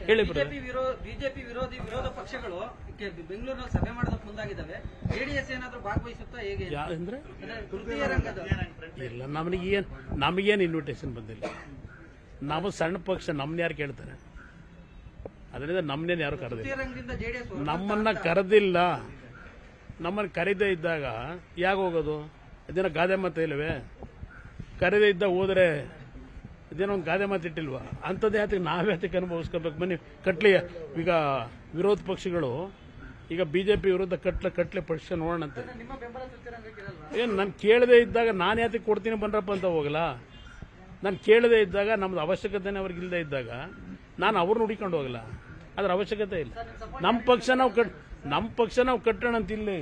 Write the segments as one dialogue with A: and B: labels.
A: ಹೇಳಿ.
B: ಬಿಜೆಪಿ ವಿರೋಧ ಪಕ್ಷಗಳು ಬೆಂಗಳೂರಿನಲ್ಲಿ ಸಭೆ ಮಾಡೋದಕ್ಕೆ ಮುಂದಾಗಿದ್ದಾವೆ. ಜೆಡಿಎಸ್ ಏನಾದರೂ ಭಾಗವಹಿಸುತ್ತಾ ಹೇಗೆ
A: ಅಂದ್ರೆ
B: ತೃತೀಯ ರಂಗದ
A: ಇಲ್ಲ, ನಮಗೇನು ಇನ್ವಿಟೇಷನ್ ಬಂದಿಲ್ಲ. ನಾವು ಸಣ್ಣ ಪಕ್ಷ, ನಮ್ಮನ್ನ ಯಾರು ಕೇಳ್ತಾರೆ? ಅದರಿಂದ ನಮ್ಮನ್ನೇನು ಯಾರು ಕರೆದಿಲ್ಲ.
B: ತೃತೀಯ ರಂಗದಿಂದ ಜೆಡಿಎಸ್
A: ನಮ್ಮನ್ನ ಕರೆದಿಲ್ಲ. ನಮ್ಮನ್ನು ಕರೀದೇ ಇದ್ದಾಗ ಯಾಕೆ ಹೋಗೋದು? ಇದೇನೋ ಗಾದೆ ಮಾತು ಇಲ್ಲವೇ? ಕರೀದೇ ಇದ್ದ ಹೋದ್ರೆ ಇದೇನೋ ಒಂದು ಗಾದೆ ಮಾತು ಇಟ್ಟಿಲ್ವಾ? ಅಂಥದ್ದು ಯಾತಕ್ಕೆ ನಾವ್ಯಾತಕ್ಕೆ ಅನುಭವಿಸ್ಕೋಬೇಕು? ಬನ್ನಿ ಕಟ್ಲಿ. ಈಗ ವಿರೋಧ ಪಕ್ಷಗಳು ಈಗ ಬಿಜೆಪಿ ವಿರುದ್ಧ ಕಟ್ಲೆ ಪಕ್ಷ ನೋಡೋಣಂತೆ.
B: ನಿಮ್ಮ ಬೆಂಬಲ ತೃತೀಯ ರಂಗಕ್ಕೆ ಇರಲ್ವಾ?
A: ಏನು ನಾನು ಕೇಳದೇ ಇದ್ದಾಗ ನಾನು ಯಾತಕ್ಕೆ ಕೊಡ್ತೀನಿ ಬನ್ರಪ್ಪ ಅಂತ ಹೋಗಲ್ಲ? ನಾನು ಕೇಳದೇ ಇದ್ದಾಗ, ನಮ್ದು ಅವಶ್ಯಕತೆನೇ ಅವ್ರಿಗೆ ಇಲ್ಲದೆ ಇದ್ದಾಗ ನಾನು ಅವ್ರನ್ನ ಹುಡಿಕೊಂಡು ಹೋಗಲ್ಲ. ಅದ್ರ ಅವಶ್ಯಕತೆ ಇಲ್ಲ. ನಮ್ಮ ಪಕ್ಷ ನಾವು ಕಟ್ಟೋಣ ಅಂತ ಇಲ್ಲಿ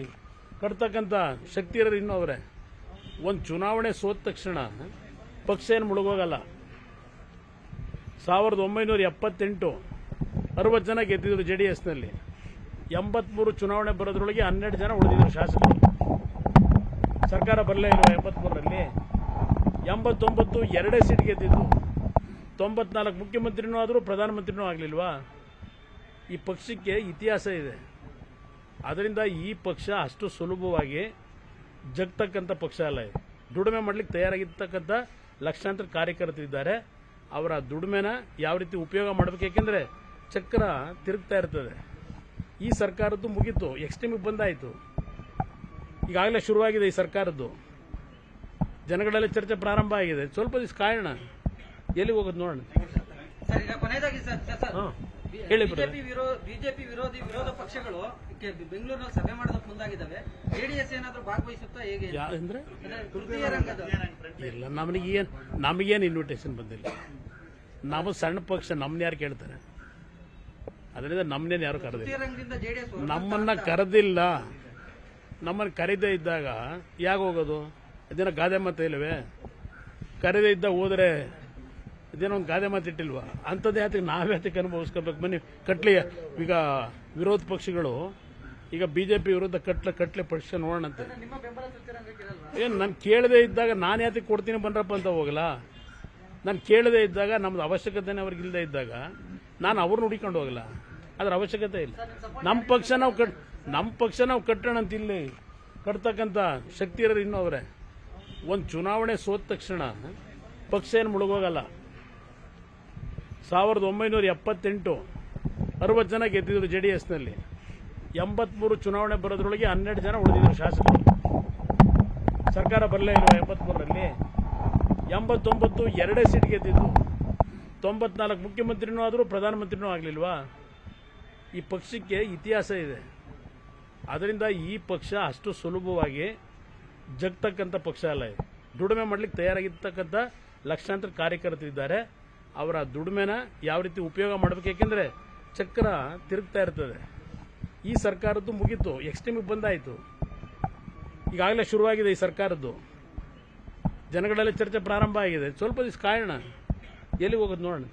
A: ಕಟ್ತಕ್ಕಂಥ ಶಕ್ತಿ ಇರೋರು ಇನ್ನೂ ಅವರೇ. ಒಂದು ಚುನಾವಣೆ ಸೋತ ತಕ್ಷಣ ಪಕ್ಷ ಏನು ಮುಳುಗೋಗಲ್ಲ. 1978 60 ಜನ ಗೆದ್ದಿದ್ರು ಜೆಡಿಎಸ್ನಲ್ಲಿ. 83 ಚುನಾವಣೆ ಬರೋದ್ರೊಳಗೆ 12 ಜನ ಉಳಿದಿದ್ರು ಶಾಸಕರು. ಸರ್ಕಾರ ಬರಲೇ ಇಲ್ವಾ 83ರಲ್ಲಿ? 89 2 ಸೀಟ್ ಗೆದ್ದಿದ್ದು. 94 ಮುಖ್ಯಮಂತ್ರಿನೂ ಆದರೂ ಪ್ರಧಾನಮಂತ್ರಿನೂ ಆಗಲಿಲ್ವಾ? ಈ ಪಕ್ಷಕ್ಕೆ ಇತಿಹಾಸ ಇದೆ. ಅದರಿಂದ ಈ ಪಕ್ಷ ಅಷ್ಟು ಸುಲಭವಾಗಿ ಜಗ್ತಕ್ಕಂಥ ಪಕ್ಷ ಅಲ್ಲ. ಇದು ದುಡಿಮೆ ಮಾಡಲಿಕ್ಕೆ ತಯಾರಾಗಿರ್ತಕ್ಕಂಥ ಲಕ್ಷಾಂತರ ಕಾರ್ಯಕರ್ತರಿದ್ದಾರೆ. ಅವರ ದುಡಿಮೆನ ಯಾವ ರೀತಿ ಉಪಯೋಗ ಮಾಡಬೇಕು? ಯಾಕೆಂದರೆ ಚಕ್ರ ತಿರುಗ್ತಾ ಇರ್ತದೆ. ಈ ಸರ್ಕಾರದ್ದು ಮುಗೀತು, ಎಕ್ಸ್ಟ್ರೀಮಿಗೆ ಬಂದಾಯಿತು. ಈಗಾಗಲೇ ಶುರುವಾಗಿದೆ ಈ ಸರ್ಕಾರದ್ದು. ಜನಗಳಲ್ಲಿ ಚರ್ಚೆ ಪ್ರಾರಂಭ ಆಗಿದೆ. ಸ್ವಲ್ಪ ದಿವಸ ಕಾಯೋಣ, ಎಲ್ಲಿಗೆ ಹೋಗೋದು ನೋಡೋಣ.
B: ಸರ್, ಈಗ ಕೊನೆಯದಾಗಿ ಸರ್
A: ಹೇಳಿ.
B: ಬಿಜೆಪಿ ವಿರೋಧ ಪಕ್ಷಗಳು ಬೆಂಗಳೂರಿನಲ್ಲಿ ಸಭೆ ಮಾಡೋದಕ್ಕೆ ಮುಂದಾಗಿದ್ದಾವೆ. ಜೆಡಿಎಸ್ ಏನಾದರೂ ಭಾಗವಹಿಸುತ್ತಾ ಹೇಗೆ
A: ಅಂದ್ರೆ
B: ತೃತೀಯ ರಂಗದ
A: ಇಲ್ಲ, ನಮಗೇನು ಇನ್ವಿಟೇಷನ್ ಬಂದಿಲ್ಲ. ನಾವು ಸಣ್ಣ ಪಕ್ಷ, ನಮ್ಮನ್ನ ಯಾರು ಕೇಳ್ತಾರೆ? ಅದರಿಂದ ನಮ್ಮನ್ನೇನು ಯಾರು ಕರೆದಿಲ್ಲ.
B: ತೃತೀಯ ರಂಗದಿಂದ ಜೆಡಿಎಸ್
A: ನಮ್ಮನ್ನ ಕರೆದಿಲ್ಲ. ನಮ್ಮನ್ನು ಕರೀದೇ ಇದ್ದಾಗ ಯಾಕೆ ಹೋಗೋದು? ಇದೇನೋ ಗಾದೆ ಮಾತು ಇಲ್ಲವೇ? ಕರೀದೇ ಇದ್ದ ಹೋದ್ರೆ ಇದೇನೋ ಒಂದು ಗಾದೆ ಮಾತು ಇಟ್ಟಿಲ್ವಾ? ಅಂಥದ್ದು ಯಾತಕ್ಕೆ ನಾವ್ಯಾತಕ್ಕೆ ಅನುಭವಿಸ್ಕೋಬೇಕು? ಬನ್ನಿ ಕಟ್ಲಿ. ಈಗ ವಿರೋಧ ಪಕ್ಷಗಳು ಈಗ ಬಿಜೆಪಿ ವಿರುದ್ಧ ಕಟ್ಲೆ ಪಕ್ಷ ನೋಡೋಣಂತೆ.
B: ನಿಮ್ಮ ಬೆಂಬಲ ತೃತೀಯ ರಂಗಕ್ಕೆ ಇರಲ್ವಾ?
A: ಏನು ನಾನು ಕೇಳದೇ ಇದ್ದಾಗ ನಾನು ಯಾತಕ್ಕೆ ಕೊಡ್ತೀನಿ ಬನ್ರಪ್ಪ ಅಂತ ಹೋಗಲ್ಲ? ನಾನು ಕೇಳದೇ ಇದ್ದಾಗ, ನಮ್ದು ಅವಶ್ಯಕತೆನೇ ಅವ್ರಿಗೆ ಇಲ್ಲದೆ ಇದ್ದಾಗ ನಾನು ಅವ್ರನ್ನ ಹುಡಿಕೊಂಡು ಹೋಗಲ್ಲ. ಅದ್ರ ಅವಶ್ಯಕತೆ ಇಲ್ಲ. ನಮ್ಮ ಪಕ್ಷ ನಾವು ಕಟ್ಟೋಣ ಅಂತ ಇಲ್ಲಿ ಕಟ್ತಕ್ಕಂಥ ಶಕ್ತಿ ಇರೋರು ಇನ್ನೂ ಅವರೇ. ಒಂದು ಚುನಾವಣೆ ಸೋತ ತಕ್ಷಣ ಪಕ್ಷ ಏನು ಮುಳುಗೋಗಲ್ಲ. 1978 60 ಜನ ಗೆದ್ದಿದ್ರು ಜೆಡಿಎಸ್ನಲ್ಲಿ. 83 ಚುನಾವಣೆ ಬರೋದ್ರೊಳಗೆ 12 ಜನ ಉಳಿದಿದ್ರು ಶಾಸಕರು. ಸರ್ಕಾರ ಬರಲೇ ಇಲ್ವಾ 83ರಲ್ಲಿ? 89 2 ಸೀಟ್ ಗೆದ್ದಿದ್ದು. 94 ಮುಖ್ಯಮಂತ್ರಿನೂ ಆದರೂ ಪ್ರಧಾನಮಂತ್ರಿನೂ ಆಗಲಿಲ್ವಾ? ಈ ಪಕ್ಷಕ್ಕೆ ಇತಿಹಾಸ ಇದೆ. ಅದರಿಂದ ಈ ಪಕ್ಷ ಅಷ್ಟು ಸುಲಭವಾಗಿ ಜಗ್ತಕ್ಕಂಥ ಪಕ್ಷ ಅಲ್ಲ. ಇದು ದುಡಿಮೆ ಮಾಡಲಿಕ್ಕೆ ತಯಾರಾಗಿರ್ತಕ್ಕಂಥ ಲಕ್ಷಾಂತರ ಕಾರ್ಯಕರ್ತರಿದ್ದಾರೆ. ಅವರ ದುಡಿಮೆನ ಯಾವ ರೀತಿ ಉಪಯೋಗ ಮಾಡಬೇಕು? ಯಾಕೆಂದರೆ ಚಕ್ರ ತಿರುಗ್ತಾ ಇರ್ತದೆ. ಈ ಸರ್ಕಾರದ್ದು ಮುಗೀತು, ಎಕ್ಸ್ಟ್ರೀಮಿಗೆ ಬಂದಾಯಿತು. ಈಗಾಗಲೇ ಶುರುವಾಗಿದೆ ಈ ಸರ್ಕಾರದ್ದು. ಜನಗಳಲ್ಲಿ ಚರ್ಚೆ ಪ್ರಾರಂಭ ಆಗಿದೆ. ಸ್ವಲ್ಪ ದಿವಸ ಕಾಯೋಣ, ಎಲ್ಲಿಗೆ ಹೋಗೋದು ನೋಡೋಣ.